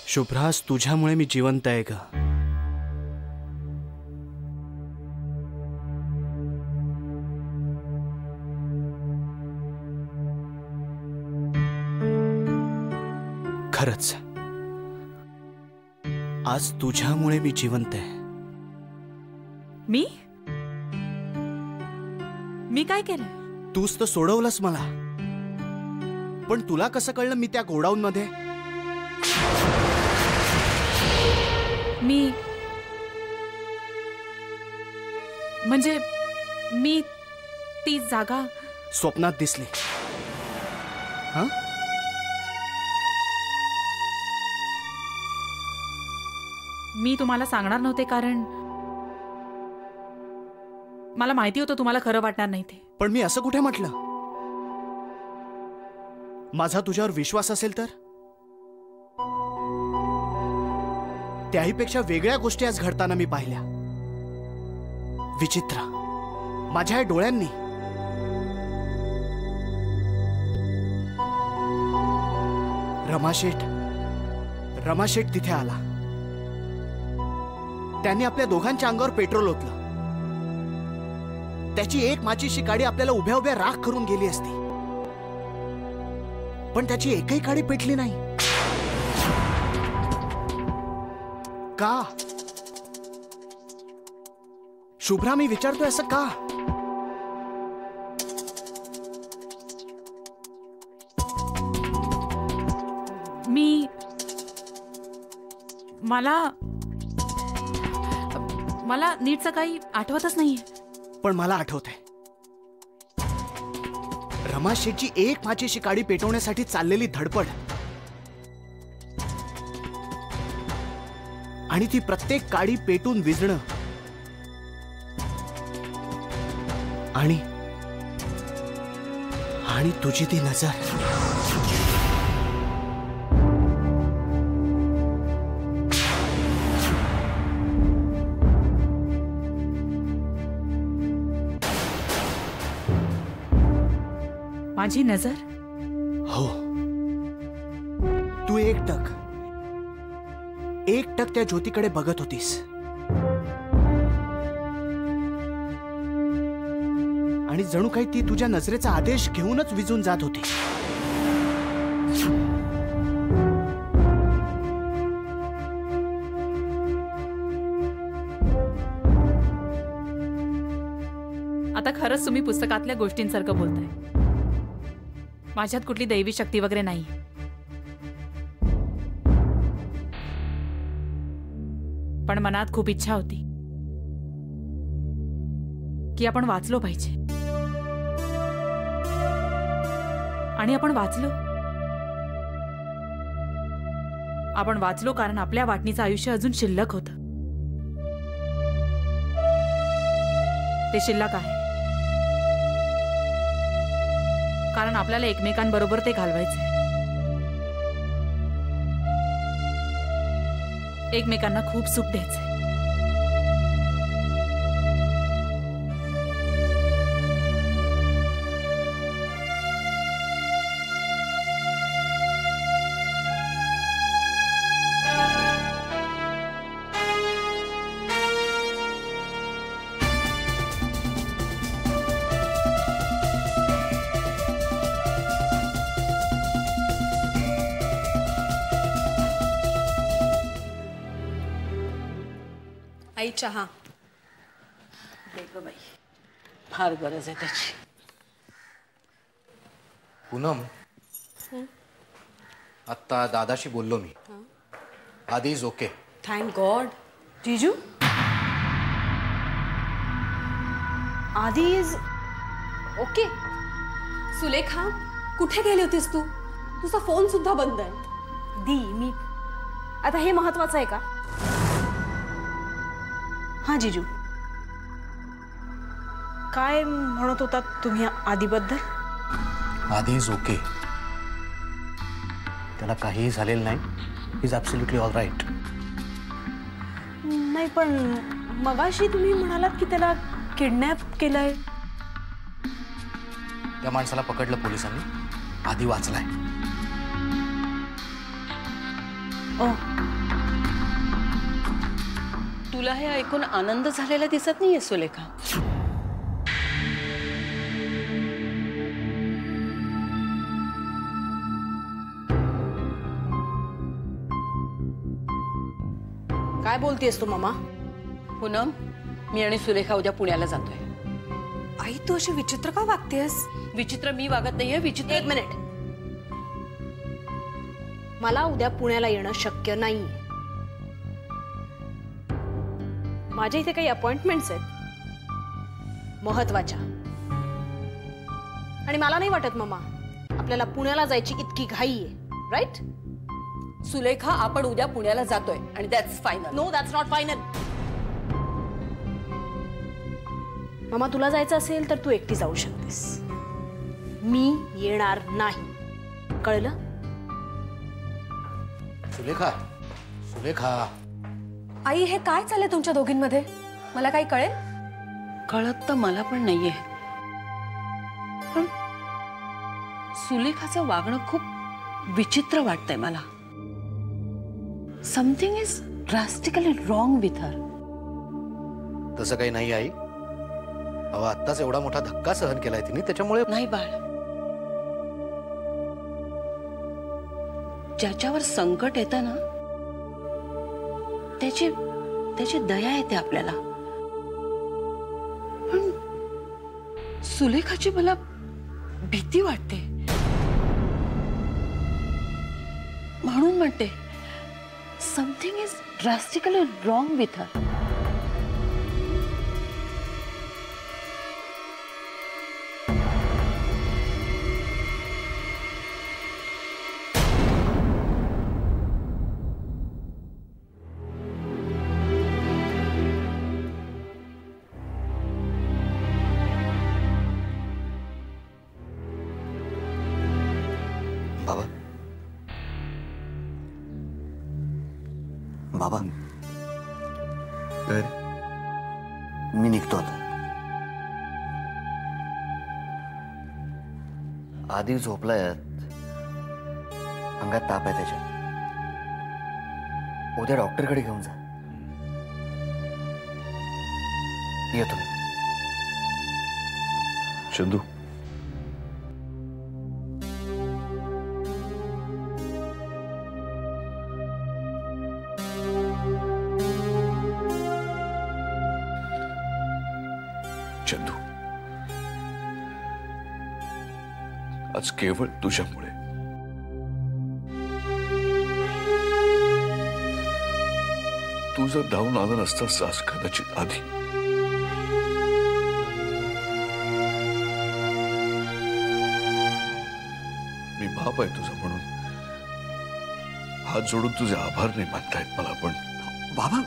शुभ्रास, तुझ्यामुळे मी जिवंत आहे का? खरंच आज तुझ्यामुळे मी जिवंत आहे. मी काय केलं? तूच तर सोडवलंस मला. पण तुला कसं कळलं मी त्या गोडाऊन मध्ये? म्हणजे मी ती जागा स्वप्नात दिसली. हा, मी तुम्हाला सांगणार नव्हते कारण मला माहिती होतं तुम्हाला खरं वाटणार नाही ते. पण मी असं कुठे म्हटलं? माझा तुझ्यावर विश्वास असेल तर? त्याहीपेक्षा वेगळ्या गोष्टी आज घडताना मी पाहिल्या. विचित्र, माझ्या डोळ्यांनी. रमाशेठ तिथे आला. त्यांनी आपल्या दोघांच्या अंगावर पेट्रोल ओतलं. त्याची एक माचीची काडी आपल्याला उभ्या उभ्या राख करून गेली असती, पण त्याची एकही काडी पेटली नाही. का? शुभ्रा, मी विचारतोय असं का? मला नीटचं काही आठवतच नाहीये. पण मला आठवतंय. रमाशेठची एक माचीची काडी पेटवण्यासाठी चाललेली धडपड आणि ती प्रत्येक काडी पेटून विझणं आणि तुझी ती नजर. माझी नजर? हो. तू एकटक त्या ज्योतीकडे बघत होतीस आणि जणू काही ती तुझ्या नजरेचा आदेश घेऊनच विझून जात होती. आता खरंच तुम्ही पुस्तकातल्या गोष्टींसारखं बोलताय. माझ्यात कुठली दैवी शक्ती वगैरे नाही. पण मनात खूप इच्छा होती की आपण वाचलो पाहिजे. आणि आपण वाचलो कारण आपल्या वाटणीचं आयुष्य अजून शिल्लक होतं. ते शिल्लक आहे कारण आपल्याला एकमेकांबरोबर ते घालवायचे. एकमेकांना खूप सुख द्यायचे. आई चहा दे ग बाई, फार गरज आहे त्याची. पूनम, आता दादाशी बोललो मी. आधी इज ओके. Thank God. जीजू, आधी इज ओके. सुलेखा, कुठे गेली होतीस तू? तुझा फोन सुद्धा बंद आहे. दी मी आता हे महत्वाचं आहे का? हाँ जीजू, काय म्हणत होता तुम्ही आधीबद्दल? आधी इज ओके. त्याला काहीही झालेलं नाही. Is absolutely all right. नाही, पण मगाशी तुम्ही म्हणालात की त्याला किडनॅप केलंय. त्या माणसाला पकडलं पोलिसांनी. आधी वाचलाय. ओ, तुला हे ऐकून आनंद झालेला दिसत नाहीये सुलेखा. काय बोलतेस तू मामा? पूनम, मी आणि सुलेखा उद्या पुण्याला जातोय. आई तू अशी विचित्र का वागतेस? विचित्र मी वागत नाहीये. विचित्र एक मिनिट. मला उद्या पुण्याला येणं शक्य नाही. माझ्या इथे काही अपॉइंटमेंट्स आहेत महत्वाच्या, आणि मला नाही वाटत मामा आपल्याला पुण्याला जायची इतकी घाई आहे. राईट? सुलेखा, आपण उद्या पुण्याला जातोय आणि that's final. No, that's not final. मामा तुला जायचं असेल तर तू एकटी जाऊ शकतेस. मी येणार नाही. कळलं? सुलेखा, सुलेखा, आई हे काय चाललंय तुमच्या दोघींमध्ये? मला काही कळेल? कळत तर मला पण नाहीये, पण सुलेखाचं वागणं खूप विचित्र वाटतंय मला. Something is drastically wrong with her. तसं काही नाही आई. अहो, आत्ताच एवढा मोठा धक्का सहन केलाय तिने, त्याच्यामुळे. नाही बाळ, ज्याच्यावर संकट येतं ना त्याची दया येते आपल्याला. पण सुलेखाची मला भीती वाटते. म्हणून म्हणते something is drastically wrong with her. बाबा, बाबा, मी निघतो आता. आधी झोपलाय, अंगात ताप आहे त्याच्या. उद्या डॉक्टरकडे घेऊन जा. येतो मी. चंदू, चंदू, आज केवळ तुझ्यामुळे तू जर धावून आला नसतास आज कदाचित आधी मी बाप आहे तुझा म्हणून हात जोडून तुझे आभार नाही मानतायत मला. पण बाबा,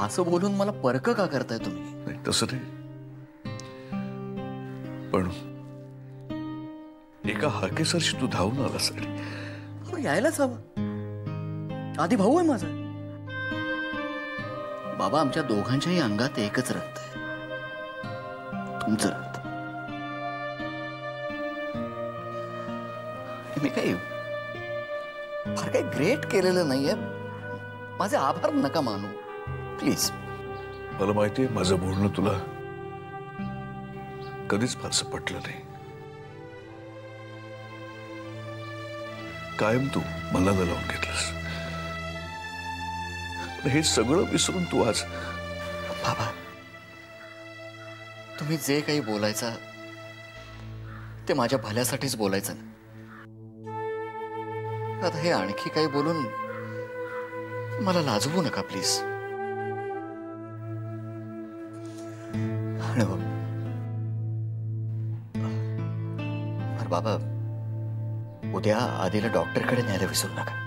असं बोलून मला परक का करताय तुम्ही? नाही, तसं नाही. पण एका हाकेसरशी तू धावून आलास आणि यायलाच हवं. आधी भाऊ आहे माझा. बाबा, आमच्या दोघांच्याही अंगात एकच रक्त आहे, तुमचं रक्त. मी काही फार काही ग्रेट केलेलं नाहीये. माझे आभार नका मानू प्लीज. मला माहितीये माझं बोलणं तुला कधीच फारसं पटलं नाही. कायम तू मला लावून घेतलंस. हे सगळं विसरून तू आज. बाबा, तुम्ही जे काही बोलायचं ते माझ्या भल्यासाठीच बोलायचं ना. आता हे आणखी काही बोलून मला लाजवू नका प्लीज. बाबा, उद्या आधीला डॉक्टरकडे न्यायला विसरू नका.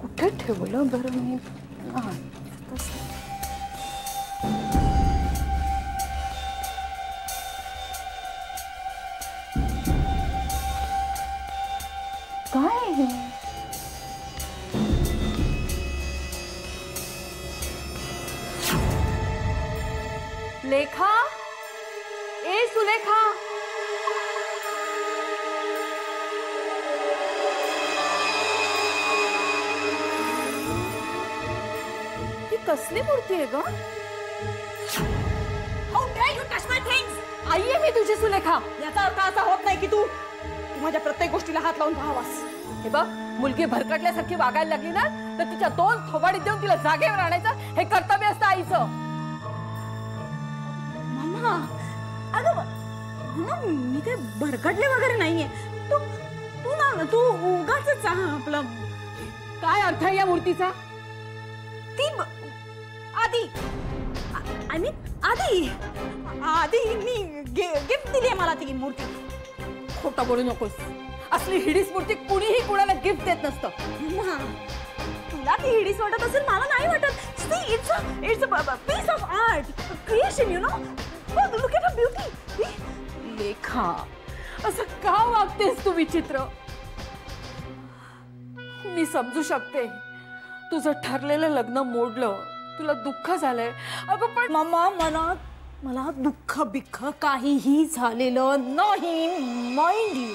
कुठे ठेवलं बरं मी? सुलेखा. ही कसली मूर्ती आहे ग? आई आहे मी तुझी सुलेखा. याचा अर्थ असा होत नाही की तू माझ्या प्रत्येक गोष्टीला हात लावून पाहावास. हे बघ, मुलगी भरकटल्यासारखी वागायला लागली ना तर तिच्या 2 थोबाडीत देऊन तिला जागेवर आणायचं हे कर्तव्य असतं आईचं. मम्मा, अगं मम्मा, मी काय भरकटले वगैरे नाहीये. तू तू उगाच आपलं. काय अर्थ आहे या मूर्तीचा? ती आधी आय मीन आधी मी गिफ्ट दिली मला ती मूर्ती. खोटं बोलू नकोस. असली हिडीस मूर्ती कुणीही कुणाला गिफ्ट देत नसतं. मम्मा, तुला ती हिडीस वाटत असेल, मला नाही वाटत. See, it's a piece of art, creation, you know. Look at her beauty. Lekha, असं का वागतेस तू विचित्र? मी समजू शकते तुझं ठरलेलं लग्न मोडलं, तुला दुःख झालंय. अगं पण मम्मा, मला दुःख बिख्ख काहीही झालेलं नाही. माइंड यू,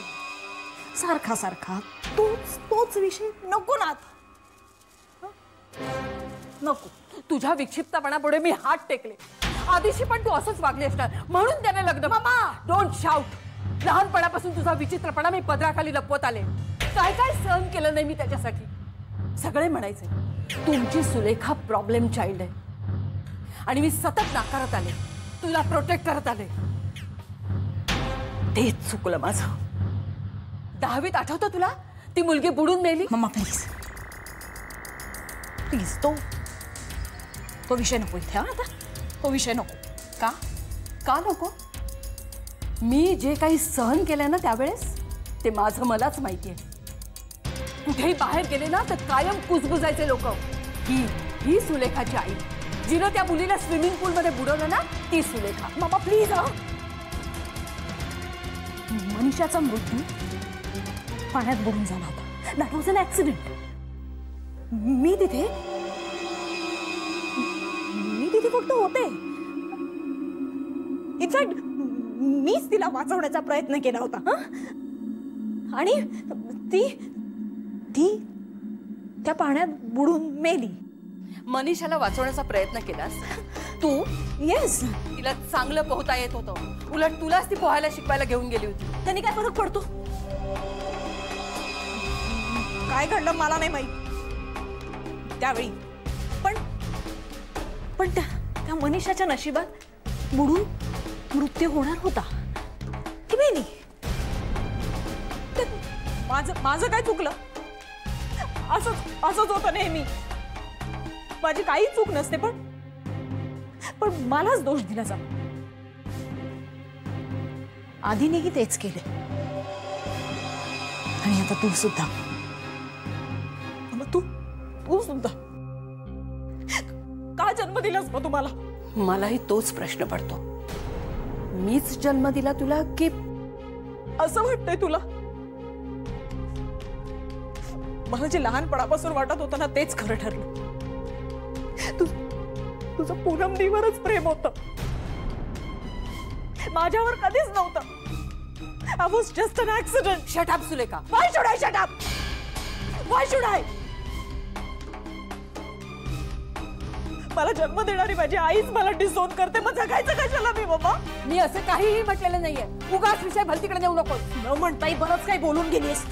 सारखा तोच विषय नको ना आता. नको. तुझ्या विक्षिप्तपणापुढे मी हात टेकले. आधीशी पण तू असंच वागली असणार म्हणून त्याने लग्न. मामा, डोंट शाउट. लहानपणापासून तुझा विचित्रपणा मी पदराखाली लपवत आले. काय काय सहन केलं नाही मी त्याच्यासाठी. सगळे म्हणायचे तुमची सुलेखा प्रॉब्लेम चाइल्ड आहे आणि मी सतत नाकारत आले, तुला प्रोटेक्ट करत आले. तेच चुकलं माझं. 10वीत आठवतं तुला ती मुलगी बुडून मेली? मम्मा, प्लीज तो विषय नको इथे. आता तो विषय नको. का नको? मी जे काही सहन केलंय ना त्यावेळेस ते माझं मलाच माहितीये. कुठेही बाहेर गेले ना तर कायम कुजबुजायचे लोक. ही सुलेखाची आई, जिनं त्या मुलीला स्विमिंग पूल मध्ये बुडवलं ना, ती सुलेखा. Mamma, please. मनीषाचा मृत्यू पाण्यात बुडून झाला होता. That was an accident. मी तिथे फक्त होते. इनफॅक्ट मीच तिला वाचवण्याचा प्रयत्न केला होता. आणि ती त्या पाण्यात बुडून मेली. मनीषाला वाचवण्याचा प्रयत्न केलास तू? येस. तिला चांगलं पोहता येत होतं. उलट तुलाच ती पोहायला शिकवायला घेऊन गेली होती. त्यांनी काय फरक पडतो? काय घडलं मला नाही माहित त्यावेळी. पण त्या मनीषाच्या नशिबात बुडून मृत्यू होणार होता. ती मेली. माझं काय चुकलं? असंच होतं नेहमी. माझी काही चूक नसते, पण मलाच दोष दिला जातो. आधीनेही तेच केले आणि आता तू सुद्धा. तू सुद्धा का जन्म दिलास मग तुम्हाला? मलाही तोच प्रश्न पडतो. मीच जन्म दिला तुला की असं वाटतंय तुला? मला जे लहानपणापासून वाटत होतं ना तेच खरं ठरलं. तुझं पूनमदीवरच प्रेम होतं, माझ्यावर कधीच नव्हतं. I was just an accident. Shut up Sulekha. Why should I shut up? Why should I? मला जन्म देणारी माझी आईच मला डिसोन करते. मग जगायचं कशाला मी बाबा? मी असं काहीही म्हटलेलं नाहीये. उगाच विषय भलतीकडे नेऊ नकोस. न म्हणताही बरंच काही बोलून गेलीस.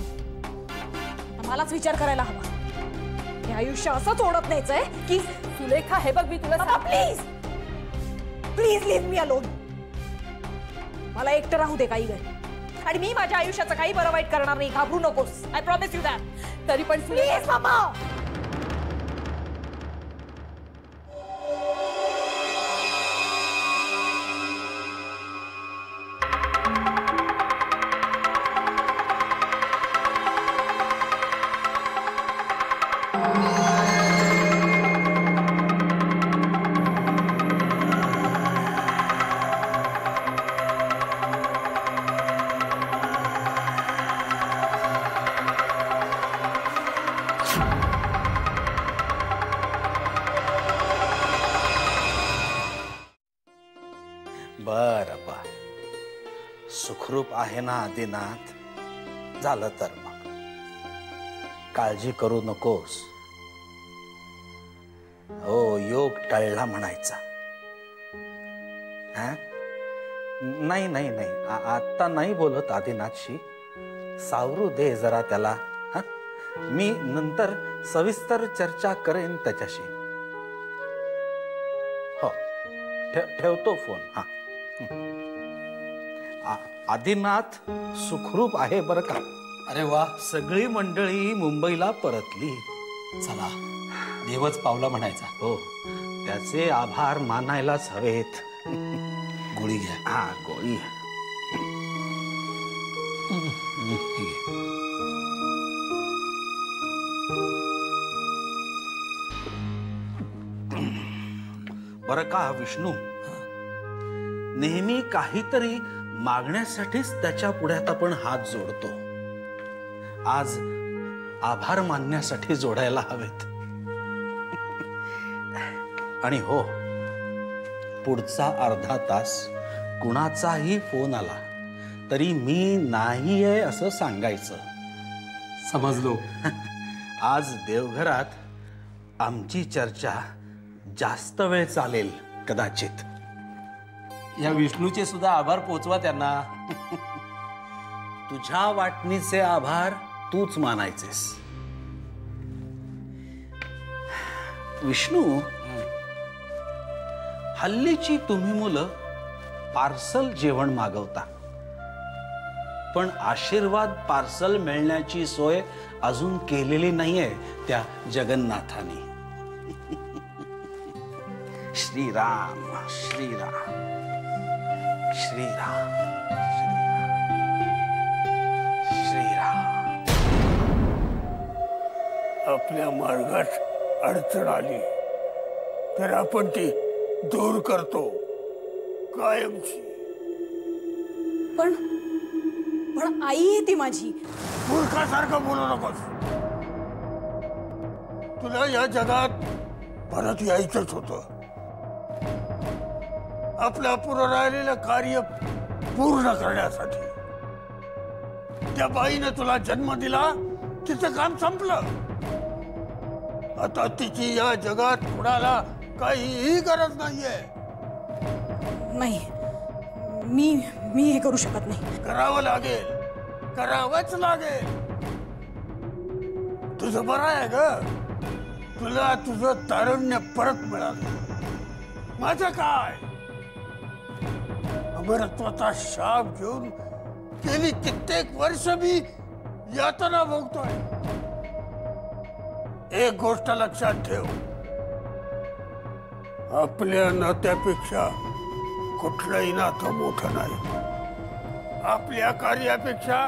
मलाच विचार करायला हवा. हे आयुष्य असंच ओढत न्यायचंय की सुलेखा, हे बघ मी तुला प्लीज लीव मी अलोन. मला एकटं राहू दे काही वेळ. आणि मी माझ्या आयुष्याचं काही बरं वाईट करणार नाही. घाबरू नकोस. I promise you that. तरी पण प्लीज मामा. बरं. सुखरूप आहे ना आदिनाथ? झालं तर मग काळजी करू नकोस. हो, योग टळला म्हणायचा. हा? नाही नाही नाही, आता नाही बोलत आदिनाथशी. सावरू दे जरा त्याला. हा? मी नंतर सविस्तर चर्चा करेन त्याच्याशी. हो, ठेवतो फोन. हा. आदिनाथ सुखरूप आहे बरं का? अरे वा, सगळी मंडळी मुंबईला परतली. चला देवच पावला म्हणायचा. हो, त्याचे आभार मानायलाच हवेत. गोळी घ्या. हा, गोळी. ठीक आहे. बरं का विष्णू, नेहमी काहीतरी मागण्यासाठीच त्याच्या पुढ्यात आपण हात जोडतो. आज आभार मानण्यासाठी जोडायला हवेत. आणि हो, पुढचा अर्धा तास कुणाचाही फोन आला तरी मी नाहीये असं सांगायचं. समजलो. आज देवघरात आमची चर्चा जास्त वेळ चालेल कदाचित. या विष्णूचे सुद्धा आभार पोचवा त्यांना. तुझ्या वाटणीचे आभार तूच मानायचेस. विष्णू, हल्लीची तुम्ही मुलं पार्सल जेवण मागवता, पण आशीर्वाद पार्सल मिळण्याची सोय अजून केलेली नाहीये त्या जगन्नाथाने. श्रीराम श्रीराम श्रीराम श्रीराम. आपल्या मार्गात अडचण आली तर आपण ती दूर करतो कायमची. पण पण आई आहे ती माझी. मूर्खासारखं बोलू नकोस. तुला या जगात परत यायचंच होतं. आपलं अपुरं राहिलेलं कार्य पूर्ण करण्यासाठी. त्या बाईने तुला जन्म दिला, तिचं काम संपलं. आता तिची या जगात कुणाला काहीही गरज नाहीये. नाही, मी हे करू शकत नाही. करावं लागेल, करावंच लागेल. तुझं बरं आहे ग, तुला तुझं तारुण्य परत मिळालं. माझं काय? अमरत्वाचा शाप घेऊन गेली कित्येक वर्ष मी यातना भोगतोय. एक गोष्ट लक्षात ठेव, आपल्या नात्यापेक्षा कुठलंही नातं मोठं नाही. आपल्या कार्यापेक्षा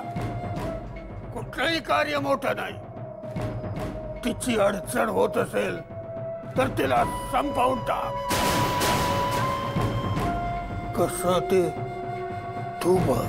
कुठलंही कार्य मोठं नाही. तिची अडचण होत असेल तर तिला संपवून टाक. कसं ते तू बघ.